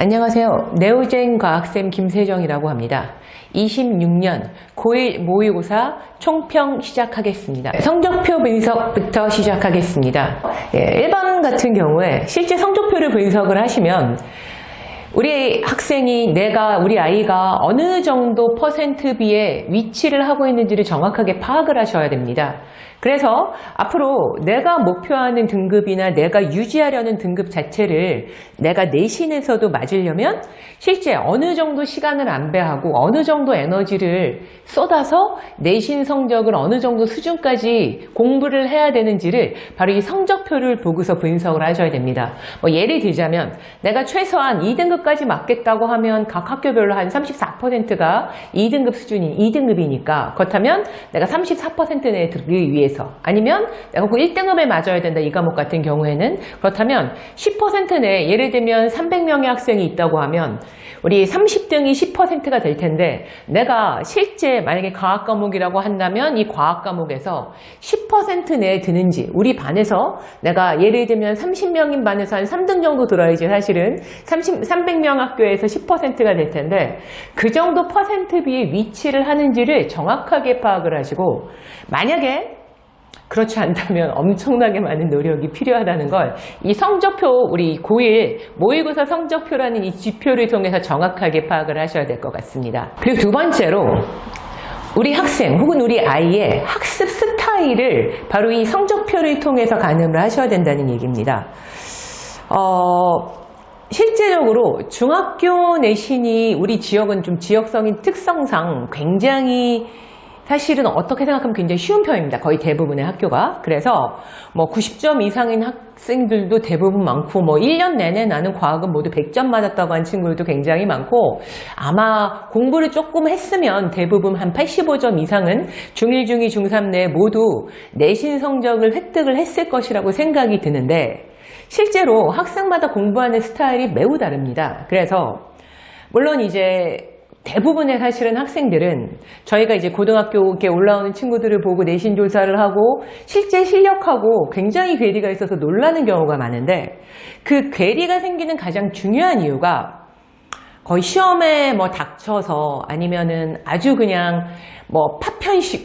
안녕하세요. 네오젠 과학쌤 김세정이라고 합니다. 26년 고1 모의고사 총평 시작하겠습니다. 성적표 분석부터 시작하겠습니다. 1번 같은 경우에 실제 성적표를 분석을 하시면 우리 학생이 우리 아이가 어느 정도 퍼센트비의 위치를 하고 있는지를 정확하게 파악을 하셔야 됩니다. 그래서 앞으로 내가 목표하는 등급이나 내가 유지하려는 등급 자체를 내가 내신에서도 맞으려면 실제 어느 정도 시간을 안배하고 어느 정도 에너지를 쏟아서 내신 성적을 어느 정도 수준까지 공부를 해야 되는지를 바로 이 성적표를 보고서 분석을 하셔야 됩니다. 예를 들자면 내가 최소한 2등급까지 맞겠다고 하면 각 학교별로 한 34%가 2등급 수준인 2등급이니까 그렇다면 내가 34% 내에 들기 위해서 아니면 내가 꼭 1등급에 맞아야 된다 이 과목 같은 경우에는 그렇다면 10% 내에 예를 들면 300명의 학생이 있다고 하면 우리 30등이 10%가 될 텐데 내가 실제 만약에 과학 과목이라고 한다면 이 과학 과목에서 10% 내에 드는지 우리 반에서 내가 예를 들면 30명인 반에서 한 3등 정도 들어야지 사실은 300명 학교에서 10%가 될 텐데 그 정도 퍼센트비의 위치를 하는지를 정확하게 파악을 하시고 만약에 그렇지 않다면 엄청나게 많은 노력이 필요하다는 걸 이 성적표 우리 고1 모의고사 성적표라는 이 지표를 통해서 정확하게 파악을 하셔야 될 것 같습니다. 그리고 두 번째로 우리 학생 혹은 우리 아이의 학습 스타일을 바로 이 성적표를 통해서 가늠을 하셔야 된다는 얘기입니다. 실제적으로 중학교 내신이 우리 지역은 좀 지역적인 특성상 굉장히 사실은 어떻게 생각하면 굉장히 쉬운 편입니다. 거의 대부분의 학교가. 그래서 90점 이상인 학생들도 대부분 많고 1년 내내 나는 과학은 모두 100점 맞았다고 한 친구들도 굉장히 많고 아마 공부를 조금 했으면 대부분 한 85점 이상은 중1, 중2, 중3 내에 모두 내신 성적을 획득을 했을 것이라고 생각이 드는데 실제로 학생마다 공부하는 스타일이 매우 다릅니다. 그래서 물론 이제 대부분의 사실은 학생들은 저희가 이제 고등학교에 올라오는 친구들을 보고 내신 조사를 하고 실제 실력하고 굉장히 괴리가 있어서 놀라는 경우가 많은데 그 괴리가 생기는 가장 중요한 이유가 거의 시험에 닥쳐서 아니면은 아주 그냥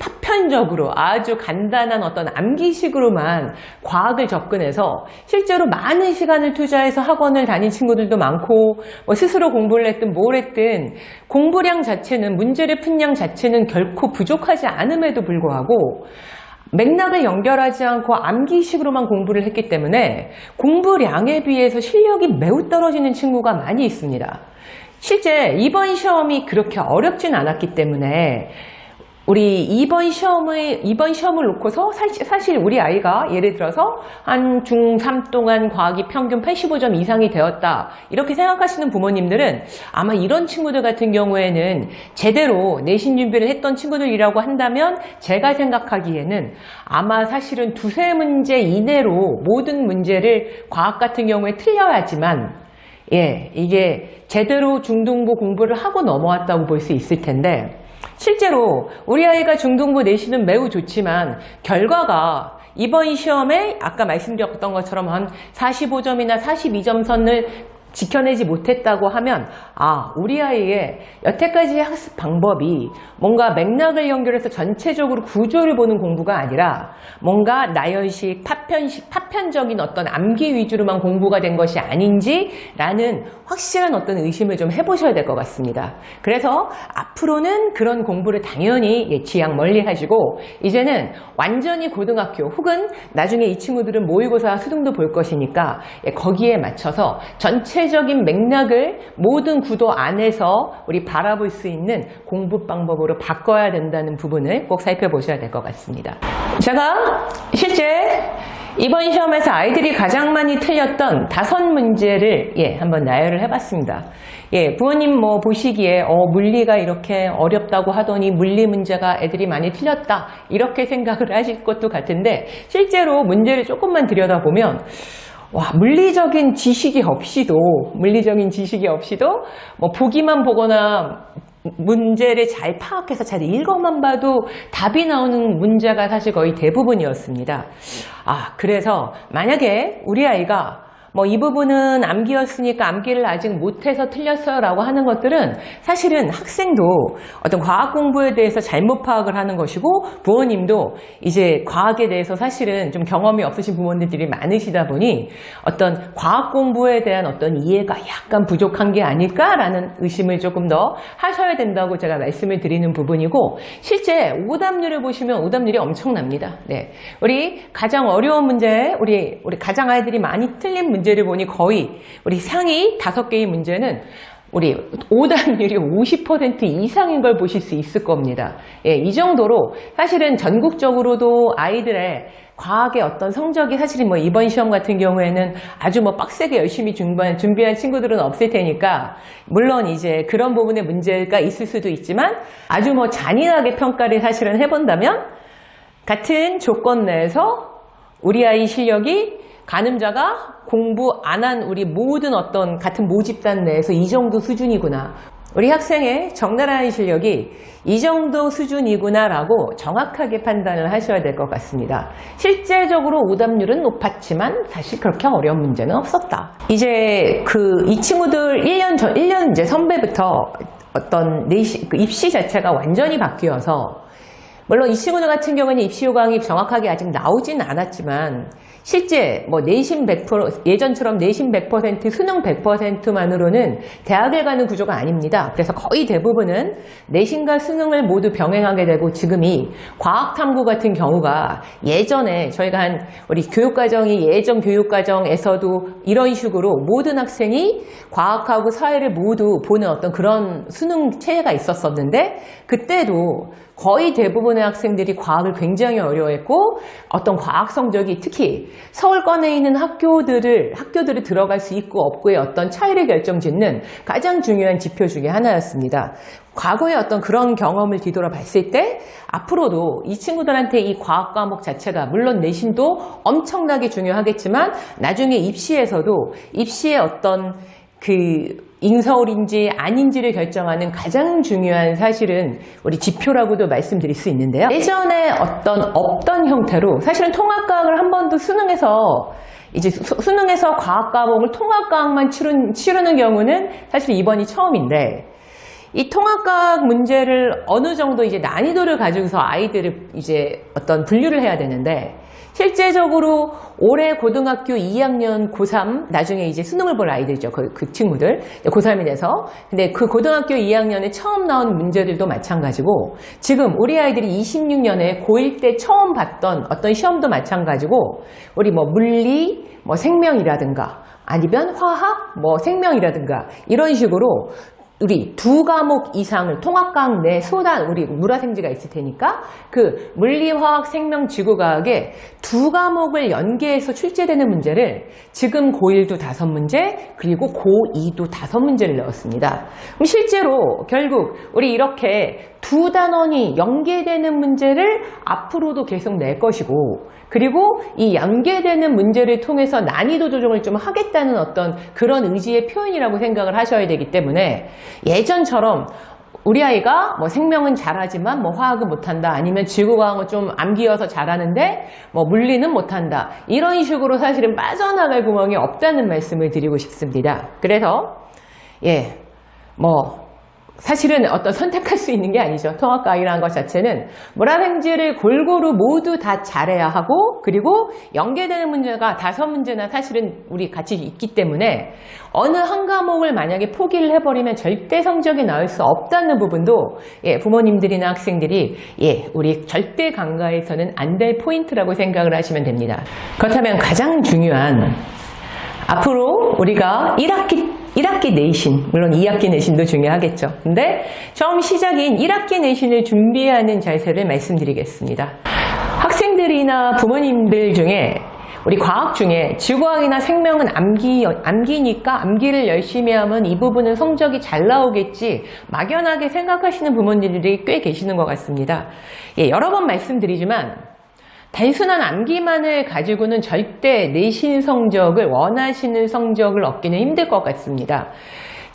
파편적으로 아주 간단한 어떤 암기식으로만 과학을 접근해서 실제로 많은 시간을 투자해서 학원을 다닌 친구들도 많고 스스로 공부를 했든 뭘 했든 공부량 자체는 문제를 푼 양 자체는 결코 부족하지 않음에도 불구하고 맥락을 연결하지 않고 암기식으로만 공부를 했기 때문에 공부량에 비해서 실력이 매우 떨어지는 친구가 많이 있습니다. 실제 이번 시험이 그렇게 어렵진 않았기 때문에 우리 이번 시험을 놓고서 사실 우리 아이가 예를 들어서 한 중3 동안 과학이 평균 85점 이상이 되었다 이렇게 생각하시는 부모님들은 아마 이런 친구들 같은 경우에는 제대로 내신 준비를 했던 친구들이라고 한다면 제가 생각하기에는 아마 사실은 두세 문제 이내로 모든 문제를 과학 같은 경우에 틀려야지만 이게 제대로 중등부 공부를 하고 넘어왔다고 볼 수 있을 텐데 실제로 우리 아이가 중등부 내신은 매우 좋지만 결과가 이번 시험에 아까 말씀드렸던 것처럼 한 45점이나 42점 선을 지켜내지 못했다고 하면 우리 아이의 여태까지의 학습 방법이 뭔가 맥락을 연결해서 전체적으로 구조를 보는 공부가 아니라 뭔가 나열식, 파편적인 어떤 암기 위주로만 공부가 된 것이 아닌지라는 확실한 어떤 의심을 좀 해보셔야 될 것 같습니다. 그래서 앞으로는 그런 공부를 당연히 지양 멀리 하시고 이제는 완전히 고등학교 혹은 나중에 이 친구들은 모의고사 수능도 볼 것이니까 거기에 맞춰서 전체적인 맥락을 모든 구도 안에서 우리 바라볼 수 있는 공부 방법으로 바꿔야 된다는 부분을 꼭 살펴보셔야 될 것 같습니다. 제가 실제 이번 시험에서 아이들이 가장 많이 틀렸던 5문제를 한번 나열을 해봤습니다. 부모님 보시기에 물리가 이렇게 어렵다고 하더니 물리 문제가 애들이 많이 틀렸다 이렇게 생각을 하실 것도 같은데 실제로 문제를 조금만 들여다보면 물리적인 지식이 없이도 보기만 보거나 문제를 잘 파악해서 잘 읽어만 봐도 답이 나오는 문제가 사실 거의 대부분이었습니다. 그래서 만약에 우리 아이가 이 부분은 암기였으니까 암기를 아직 못해서 틀렸어요 라고 하는 것들은 사실은 학생도 어떤 과학 공부에 대해서 잘못 파악을 하는 것이고 부모님도 이제 과학에 대해서 사실은 좀 경험이 없으신 부모님들이 많으시다 보니 어떤 과학 공부에 대한 어떤 이해가 약간 부족한 게 아닐까라는 의심을 조금 더 하셔야 된다고 제가 말씀을 드리는 부분이고, 실제 오답률을 보시면 오답률이 엄청납니다. 네. 우리 가장 어려운 문제, 우리 가장 아이들이 많이 틀린 문제를 보니 거의 우리 상위 5개의 문제는 우리 오답률이 50% 이상인 걸 보실 수 있을 겁니다. 예, 이 정도로 사실은 전국적으로도 아이들의 과학의 어떤 성적이 사실은 이번 시험 같은 경우에는 아주 빡세게 열심히 준비한 친구들은 없을 테니까, 물론 이제 그런 부분에 문제가 있을 수도 있지만 아주 잔인하게 평가를 사실은 해본다면 같은 조건 내에서 우리 아이 실력이 가늠자가 공부 안 한 우리 모든 어떤 같은 모집단 내에서 이 정도 수준이구나, 우리 학생의 적나라한 실력이 이 정도 수준이구나라고 정확하게 판단을 하셔야 될 것 같습니다. 실제적으로 오답률은 높았지만 사실 그렇게 어려운 문제는 없었다. 이제 이 친구들 1년 이제 선배부터 어떤 입시 자체가 완전히 바뀌어서, 물론 이 친구들 같은 경우는 입시 요강이 정확하게 아직 나오진 않았지만 실제 내신 100%, 예전처럼 내신 100%, 수능 100%만으로는 대학을 가는 구조가 아닙니다. 그래서 거의 대부분은 내신과 수능을 모두 병행하게 되고, 지금이 과학탐구 같은 경우가 예전에 저희가 우리 교육과정이 예전 교육과정에서도 이런 식으로 모든 학생이 과학하고 사회를 모두 보는 어떤 그런 수능 체계가 있었었는데, 그때도 거의 대부분의 학생들이 과학을 굉장히 어려워했고, 어떤 과학 성적이 특히 서울권에 있는 학교들을 들어갈 수 있고 없고의 어떤 차이를 결정짓는 가장 중요한 지표 중에 하나였습니다. 과거의 어떤 그런 경험을 뒤돌아봤을 때 앞으로도 이 친구들한테 이 과학 과목 자체가 물론 내신도 엄청나게 중요하겠지만 나중에 입시에서도 입시의 어떤 인서울인지 아닌지를 결정하는 가장 중요한 사실은 우리 지표라고도 말씀드릴 수 있는데요. 예전에 없던 형태로 사실은 통합과학을 한 번도 수능에서 과학 과목을 통합과학만 치르는 경우는 사실 이번이 처음인데, 이 통합과학 문제를 어느 정도 이제 난이도를 가지고서 아이들을 이제 어떤 분류를 해야 되는데, 실제적으로 올해 고등학교 2학년 고3, 나중에 이제 수능을 볼 아이들이죠. 그 친구들. 고3이 돼서. 근데 그 고등학교 2학년에 처음 나온 문제들도 마찬가지고, 지금 우리 아이들이 26년에 고1 때 처음 봤던 어떤 시험도 마찬가지고, 우리 물리, 생명이라든가, 아니면 화학, 생명이라든가, 이런 식으로 우리 2과목 이상을 통합과학 내 우리 물화생지가 있을 테니까 그 물리, 화학, 생명, 지구과학에 2과목을 연계해서 출제되는 문제를 지금 고1도 5문제, 그리고 고2도 5문제를 넣었습니다. 그럼 실제로 결국 우리 이렇게 2단원이 연계되는 문제를 앞으로도 계속 낼 것이고, 그리고 이 연계되는 문제를 통해서 난이도 조정을 좀 하겠다는 어떤 그런 의지의 표현이라고 생각을 하셔야 되기 때문에, 예전처럼 우리 아이가 생명은 잘하지만 화학은 못한다, 아니면 지구과학은 좀 암기여서 잘하는데 물리는 못한다, 이런 식으로 사실은 빠져나갈 구멍이 없다는 말씀을 드리고 싶습니다. 그래서 사실은 어떤 선택할 수 있는 게 아니죠. 통합과학이라는 것 자체는 물화생지를 골고루 모두 다 잘해야 하고, 그리고 연계되는 문제가 5문제나 사실은 우리 같이 있기 때문에 어느 한 과목을 만약에 포기를 해버리면 절대 성적이 나올 수 없다는 부분도 부모님들이나 학생들이 우리 절대 간과해서는 안 될 포인트라고 생각을 하시면 됩니다. 그렇다면 가장 중요한, 앞으로 우리가 1학기 내신, 물론 2학기 내신도 중요하겠죠. 근데 처음 시작인 1학기 내신을 준비하는 자세를 말씀드리겠습니다. 학생들이나 부모님들 중에 우리 과학 중에 지구과학이나 생명은 암기니까 암기를 열심히 하면 이 부분은 성적이 잘 나오겠지, 막연하게 생각하시는 부모님들이 꽤 계시는 것 같습니다. 여러 번 말씀드리지만 단순한 암기만을 가지고는 절대 내신 성적을, 원하시는 성적을 얻기는 힘들 것 같습니다.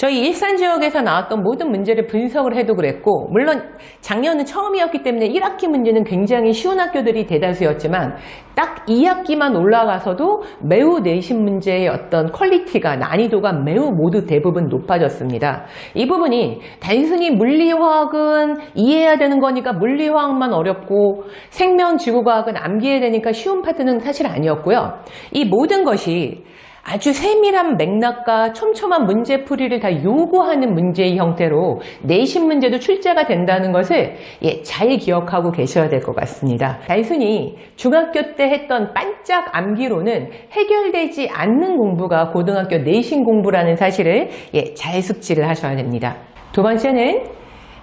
저희 일산 지역에서 나왔던 모든 문제를 분석을 해도 그랬고, 물론 작년은 처음이었기 때문에 1학기 문제는 굉장히 쉬운 학교들이 대다수였지만 딱 2학기만 올라가서도 매우 내신 문제의 어떤 퀄리티가, 난이도가 매우 모두 대부분 높아졌습니다. 이 부분이 단순히 물리화학은 이해해야 되는 거니까 물리화학만 어렵고 생명 지구과학은 암기해야 되니까 쉬운 파트는 사실 아니었고요. 이 모든 것이 아주 세밀한 맥락과 촘촘한 문제풀이를 다 요구하는 문제의 형태로 내신 문제도 출제가 된다는 것을 잘 기억하고 계셔야 될 것 같습니다. 단순히 중학교 때 했던 반짝 암기로는 해결되지 않는 공부가 고등학교 내신 공부라는 사실을 잘 숙지를 하셔야 됩니다. 두 번째는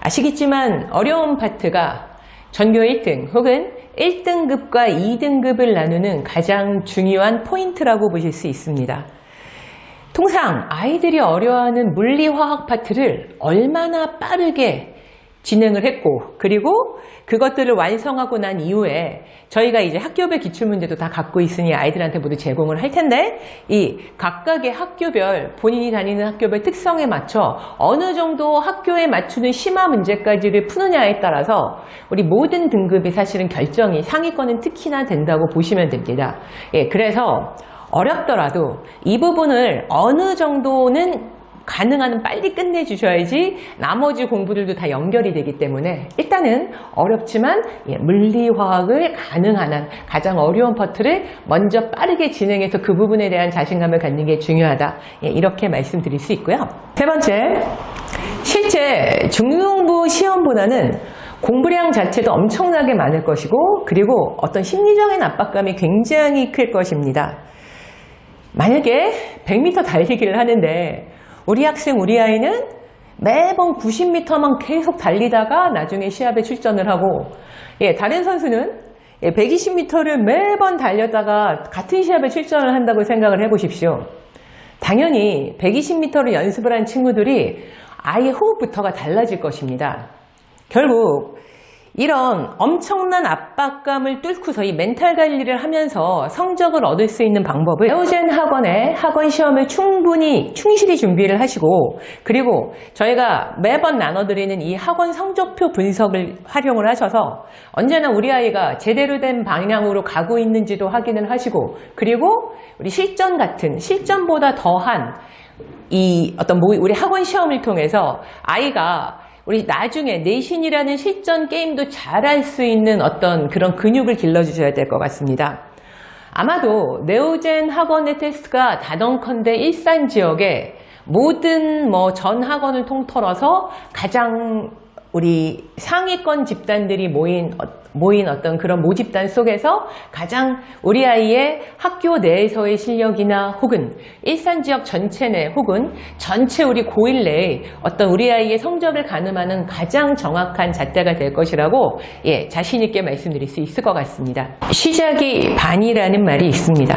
아시겠지만 어려운 파트가 전교 1등 혹은 1등급과 2등급을 나누는 가장 중요한 포인트라고 보실 수 있습니다. 통상 아이들이 어려워하는 물리화학 파트를 얼마나 빠르게 진행을 했고, 그리고 그것들을 완성하고 난 이후에 저희가 이제 학교별 기출문제도 다 갖고 있으니 아이들한테 모두 제공을 할 텐데, 이 각각의 학교별, 본인이 다니는 학교별 특성에 맞춰 어느 정도 학교에 맞추는 심화 문제까지를 푸느냐에 따라서 우리 모든 등급이 사실은 결정이 상위권은 특히나 된다고 보시면 됩니다. 그래서 어렵더라도 이 부분을 어느 정도는 가능한 한 빨리 끝내주셔야지 나머지 공부들도 다 연결이 되기 때문에 일단은 어렵지만 물리화학을 가능한 한 가장 어려운 파트를 먼저 빠르게 진행해서 그 부분에 대한 자신감을 갖는 게 중요하다. 이렇게 말씀드릴 수 있고요. 세 번째, 실제 중등부 시험보다는 공부량 자체도 엄청나게 많을 것이고, 그리고 어떤 심리적인 압박감이 굉장히 클 것입니다. 만약에 100m 달리기를 하는데 우리 학생, 우리 아이는 매번 90m만 계속 달리다가 나중에 시합에 출전을 하고, 다른 선수는 120m를 매번 달렸다가 같은 시합에 출전을 한다고 생각을 해보십시오. 당연히 120m를 연습을 한 친구들이 아예 호흡부터가 달라질 것입니다. 결국 이런 엄청난 압박감을 뚫고서 이 멘탈 관리를 하면서 성적을 얻을 수 있는 방법을 네오젠 학원의 학원 시험을 충실히 준비를 하시고, 그리고 저희가 매번 나눠드리는 이 학원 성적표 분석을 활용을 하셔서 언제나 우리 아이가 제대로 된 방향으로 가고 있는지도 확인을 하시고, 그리고 우리 실전보다 더한 이 어떤 우리 학원 시험을 통해서 아이가 우리 나중에 내신이라는 실전 게임도 잘할 수 있는 어떤 그런 근육을 길러주셔야 될 것 같습니다. 아마도 네오젠 학원의 테스트가 다덩컨대 일산 지역의 모든 전 학원을 통틀어서 가장 우리 상위권 집단들이 모인 어떤 그런 모집단 속에서 가장 우리 아이의 학교 내에서의 실력이나 혹은 일산 지역 전체 내 혹은 전체 우리 고1 내에 어떤 우리 아이의 성적을 가늠하는 가장 정확한 잣대가 될 것이라고 자신 있게 말씀드릴 수 있을 것 같습니다. 시작이 반이라는 말이 있습니다.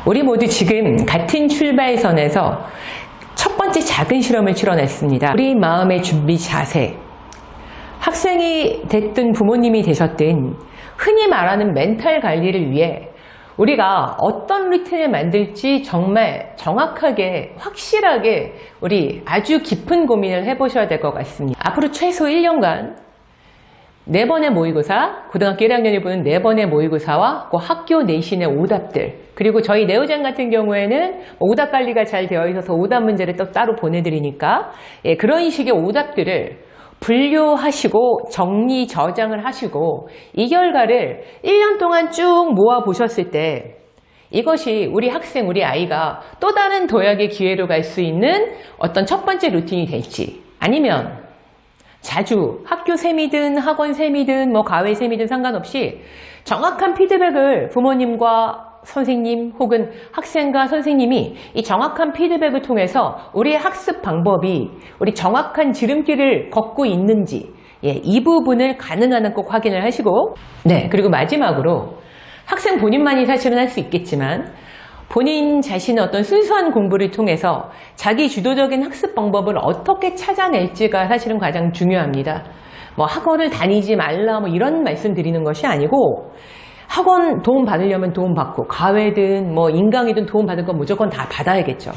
우리 모두 지금 같은 출발선에서 첫 번째 작은 실험을 치러냈습니다. 우리 마음의 준비 자세. 학생이 됐든 부모님이 되셨든 흔히 말하는 멘탈 관리를 위해 우리가 어떤 루틴을 만들지 정말 정확하게 확실하게 우리 아주 깊은 고민을 해보셔야 될 것 같습니다. 앞으로 최소 1년간 4번의 모의고사, 고등학교 1학년이 보는 4번의 모의고사와 그 학교 내신의 오답들, 그리고 저희 네오젠 같은 경우에는 오답 관리가 잘 되어 있어서 오답 문제를 또 따로 보내드리니까 그런 식의 오답들을 분류하시고 정리 저장을 하시고 이 결과를 1년 동안 쭉 모아 보셨을 때 이것이 우리 학생, 우리 아이가 또 다른 도약의 기회로 갈 수 있는 어떤 첫 번째 루틴이 될지, 아니면 자주 학교 셈이든 학원 셈이든 과외 셈이든 상관없이 정확한 피드백을 부모님과 선생님 혹은 학생과 선생님이 이 정확한 피드백을 통해서 우리의 학습 방법이 우리 정확한 지름길을 걷고 있는지 이 부분을 가능한 한 꼭 확인을 하시고, 그리고 마지막으로 학생 본인만이 사실은 할 수 있겠지만 본인 자신의 어떤 순수한 공부를 통해서 자기 주도적인 학습 방법을 어떻게 찾아낼지가 사실은 가장 중요합니다. 학원을 다니지 말라 이런 말씀 드리는 것이 아니고, 학원 도움 받으려면 도움 받고, 과외든 인강이든 도움 받을 건 무조건 다 받아야겠죠.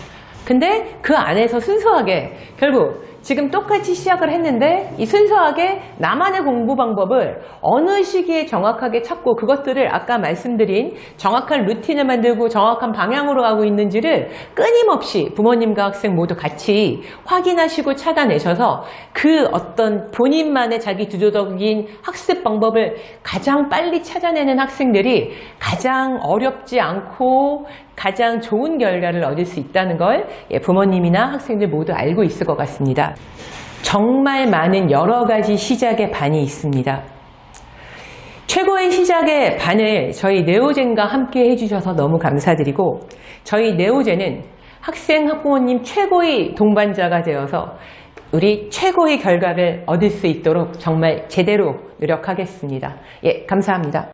근데 그 안에서 순수하게 결국 지금 똑같이 시작을 했는데 이 순수하게 나만의 공부 방법을 어느 시기에 정확하게 찾고 그것들을 아까 말씀드린 정확한 루틴을 만들고 정확한 방향으로 가고 있는지를 끊임없이 부모님과 학생 모두 같이 확인하시고 찾아내셔서 그 어떤 본인만의 자기 주도적인 학습 방법을 가장 빨리 찾아내는 학생들이 가장 어렵지 않고 가장 좋은 결과를 얻을 수 있다는 걸 부모님이나 학생들 모두 알고 있을 것 같습니다. 정말 많은 여러 가지 시작의 반이 있습니다. 최고의 시작의 반을 저희 네오젠과 함께 해주셔서 너무 감사드리고 저희 네오젠은 학생, 학부모님 최고의 동반자가 되어서 우리 최고의 결과를 얻을 수 있도록 정말 제대로 노력하겠습니다. 예, 감사합니다.